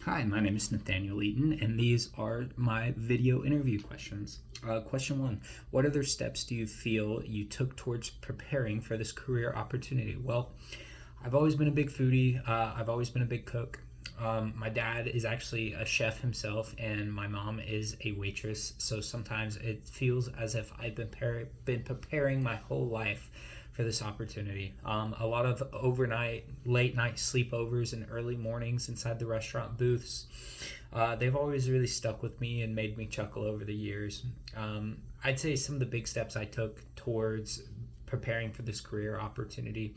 Hi, my name is Nathaniel Eaton, and these are my video interview questions. Question one: what other steps do you feel you took towards preparing for this career opportunity? Well, I've always been a big foodie, I've always been a big cook. My dad is actually a chef himself, and my mom is a waitress, so sometimes it feels as if I've been preparing my whole life for this opportunity. A lot of overnight, late night sleepovers and early mornings inside the restaurant booths. They've always really stuck with me and made me chuckle over the years. I'd say some of the big steps I took towards preparing for this career opportunity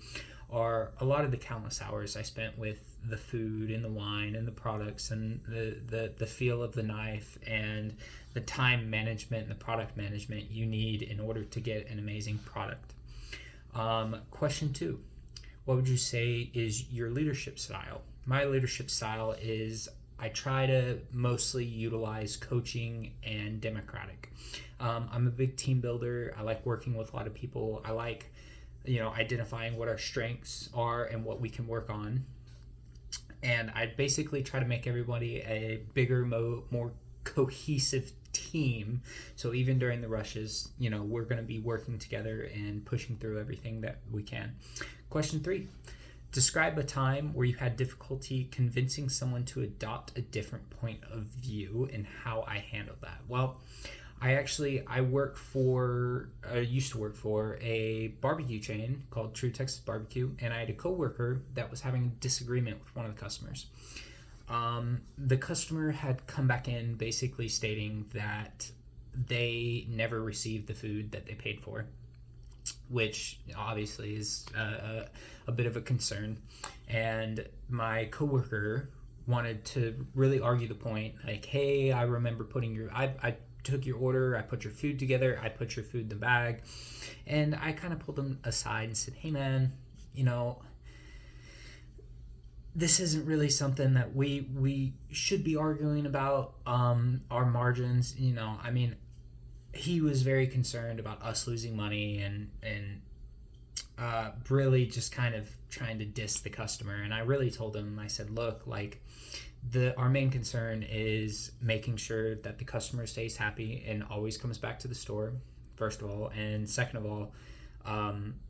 are a lot of the countless hours I spent with the food and the wine and the products and the feel of the knife and the time management and the product management you need in order to get an amazing product. Question two: what would you say is your leadership style? My leadership style is I try to mostly utilize coaching and democratic. I'm a big team builder. I like working with a lot of people. I like, identifying what our strengths are and what we can work on. And I basically try to make everybody a bigger, more cohesive team. So even during the rushes, we're going to be working together and pushing through everything that we can. Question three: describe a time where you had difficulty convincing someone to adopt a different point of view and how I handled that. Well, I used to work for a barbecue chain called True Texas Barbecue, and I had a coworker that was having a disagreement with one of the customers. The customer had come back in basically stating that they never received the food that they paid for, which obviously is a bit of a concern. And my coworker wanted to really argue the point, like, hey, I remember I took your order, I put your food together, I put your food in the bag. And I kind of pulled them aside and said, hey man, this isn't really something that we should be arguing about, our margins. He was very concerned about us losing money and really just kind of trying to diss the customer. And I really told him, I said, look, like, our main concern is making sure that the customer stays happy and always comes back to the store, first of all. And second of all,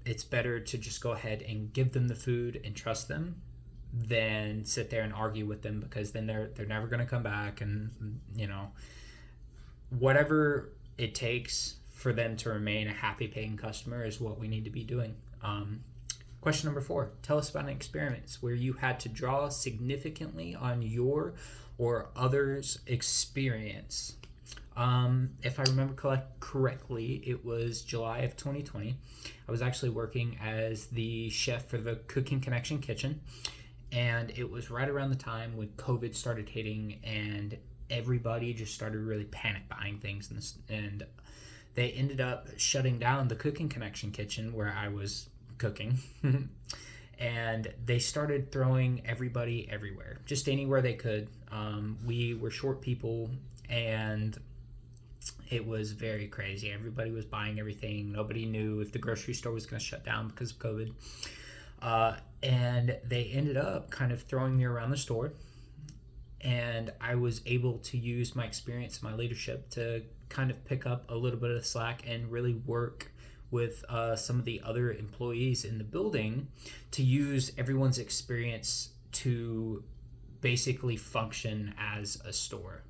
it's better to just go ahead and give them the food and trust them than sit there and argue with them, because then they're never going to come back. And whatever it takes for them to remain a happy paying customer is what we need to be doing. Question number four: tell us about an experience where you had to draw significantly on your or others' experience. If I remember correctly, it was July of 2020. I was actually working as the chef for the Cooking Connection kitchen, and it was right around the time when COVID started hitting and everybody just started really panic buying things, and they ended up shutting down the Cooking Connection kitchen where I was cooking. And they started throwing everybody everywhere, just anywhere they could. We were short people, and it was very crazy. Everybody was buying everything. Nobody knew if the grocery store was going to shut down because of COVID. And they ended up kind of throwing me around the store, and I was able to use my experience, my leadership, to kind of pick up a little bit of slack and really work with some of the other employees in the building to use everyone's experience to basically function as a store,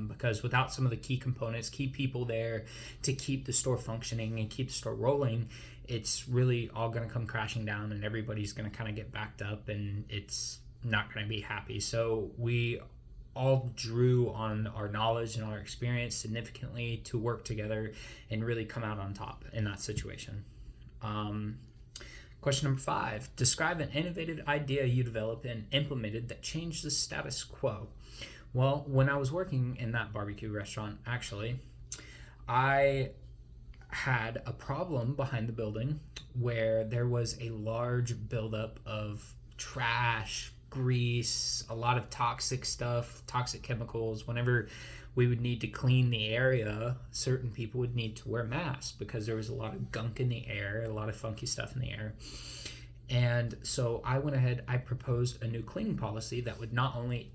because without some of the key components, key people there to keep the store functioning and keep the store rolling, it's really all going to come crashing down, and everybody's going to kind of get backed up, and it's not going to be happy. So we all drew on our knowledge and our experience significantly to work together and really come out on top in that situation. Question number five: describe an innovative idea you developed and implemented that changed the status quo. Well, when I was working in that barbecue restaurant, actually, I had a problem behind the building where there was a large buildup of trash, grease, a lot of toxic stuff, toxic chemicals. Whenever we would need to clean the area, certain people would need to wear masks because there was a lot of gunk in the air, a lot of funky stuff in the air. And so I went ahead, I proposed a new cleaning policy that would not only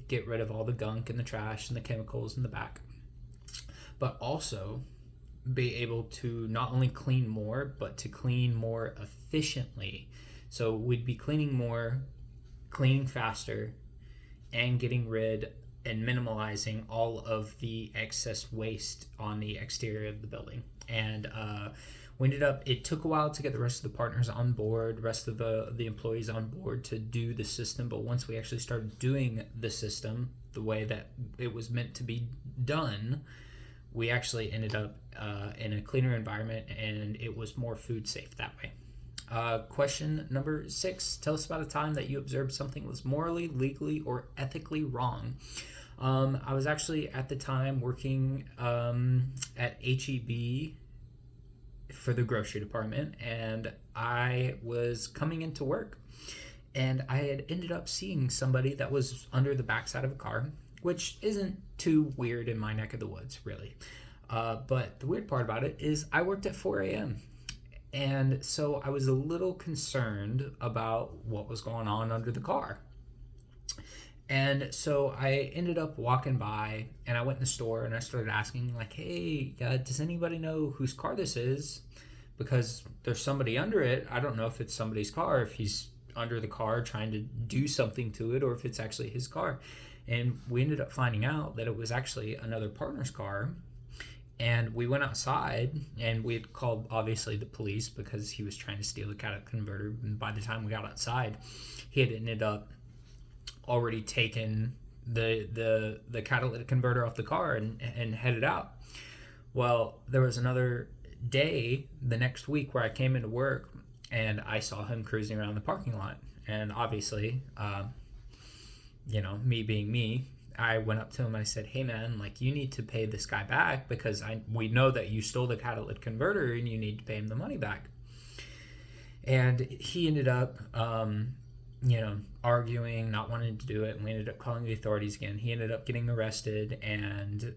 get rid of all the gunk and the trash and the chemicals in the back, but also be able to not only clean more, but to clean more efficiently. So we'd be cleaning more, cleaning faster, and getting rid and minimalizing all of the excess waste on the exterior of the building. And we ended up, it took a while to get the rest of the partners on board, rest of the employees on board to do the system. But once we actually started doing the system the way that it was meant to be done, we actually ended up in a cleaner environment, and it was more food safe that way. Question number 6, tell us about a time that you observed something was morally, legally, or ethically wrong. I was actually at the time working at HEB for the grocery department, and I was coming into work, and I had ended up seeing somebody that was under the backside of a car, which isn't too weird in my neck of the woods, really. But the weird part about it is I worked at 4 a.m. And so I was a little concerned about what was going on under the car. And so I ended up walking by, and I went in the store and I started asking, like, hey, does anybody know whose car this is? Because there's somebody under it. I don't know if it's somebody's car, if he's under the car trying to do something to it, or if it's actually his car. And we ended up finding out that it was actually another partner's car. And we went outside, and we had called, obviously, the police because he was trying to steal the catalytic converter. And by the time we got outside, he had ended up already taken the catalytic converter off the car and headed out. Well, there was another day the next week where I came into work, and I saw him cruising around the parking lot. And obviously, me being me, I went up to him and I said, hey man, like, you need to pay this guy back because we know that you stole the catalytic converter and you need to pay him the money back. And he ended up, arguing, not wanting to do it. And we ended up calling the authorities again. He ended up getting arrested, and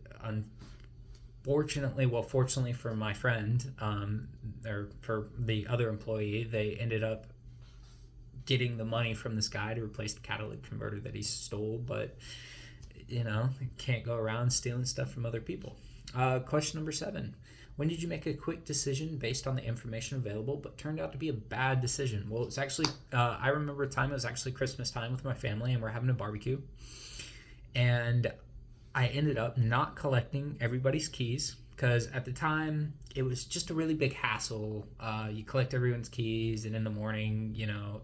fortunately for my friend, or for the other employee, they ended up getting the money from this guy to replace the catalytic converter that he stole. But can't go around stealing stuff from other people. Question number 7. When did you make a quick decision based on the information available but turned out to be a bad decision? Well, it's actually, I remember a time, it was actually Christmas time with my family, and we're having a barbecue. And I ended up not collecting everybody's keys because at the time, it was just a really big hassle. You collect everyone's keys, and in the morning,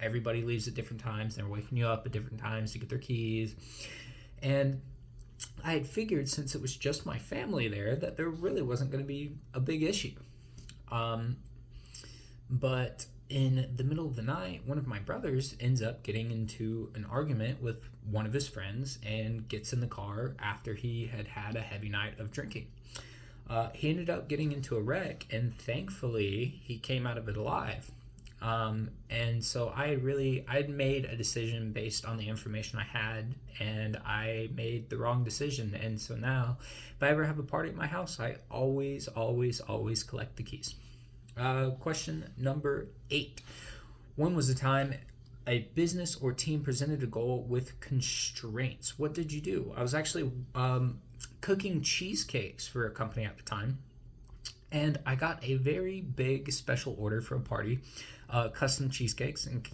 everybody leaves at different times. They're waking you up at different times to get their keys. And I had figured, since it was just my family there, that there really wasn't going to be a big issue. But in the middle of the night, one of my brothers ends up getting into an argument with one of his friends and gets in the car after he had had a heavy night of drinking. He ended up getting into a wreck, and thankfully he came out of it alive. And so I had made a decision based on the information I had, and I made the wrong decision. And so now, if I ever have a party at my house, I always collect the keys. Question number 8. When was the time a business or team presented a goal with constraints? What did you do? I was actually cooking cheesecakes for a company at the time, and I got a very big special order for a party. Custom cheesecakes, and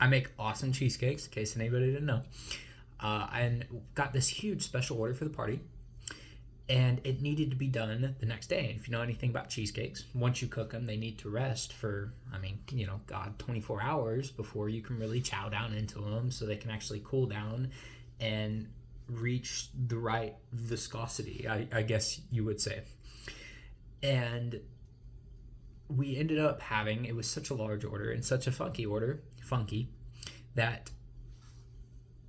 I make awesome cheesecakes, in case anybody didn't know. And got this huge special order for the party, and it needed to be done the next day. And if you know anything about cheesecakes, once you cook them, they need to rest for, 24 hours before you can really chow down into them, so they can actually cool down and reach the right viscosity, I guess you would say. And we ended up it was such a large order and such a funky, that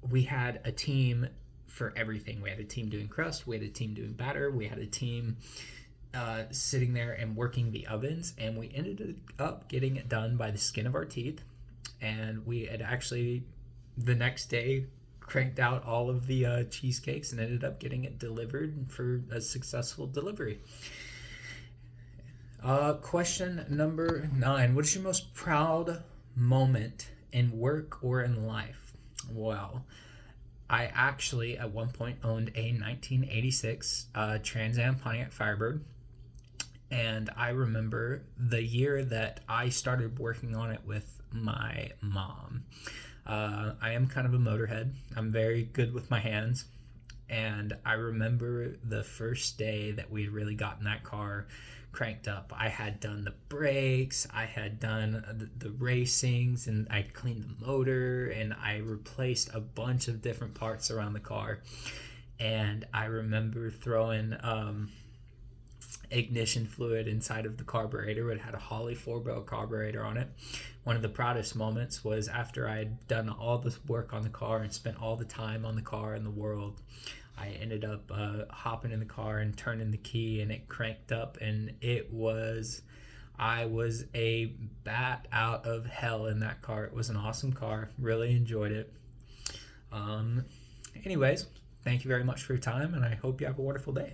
we had a team for everything. We had a team doing crust, we had a team doing batter, we had a team sitting there and working the ovens, and we ended up getting it done by the skin of our teeth. And we had actually, the next day, cranked out all of the cheesecakes and ended up getting it delivered for a successful delivery. Question number 9. What is your most proud moment in work or in life? Well, I actually at one point owned a 1986 Trans Am Pontiac Firebird, and I remember the year that I started working on it with my mom. I am kind of a motorhead. I'm very good with my hands. And I remember the first day that we had really gotten that car cranked up. I had done the brakes, I had done the racings, and I cleaned the motor, and I replaced a bunch of different parts around the car. And I remember throwing ignition fluid inside of the carburetor. It had a Holley 4-barrel carburetor on it. One of the proudest moments was after I had done all this work on the car and spent all the time on the car in the world, I ended up hopping in the car and turning the key, and it cranked up, and I was a bat out of hell in that car. It was an awesome car. Really enjoyed it. Anyways, thank you very much for your time, and I hope you have a wonderful day.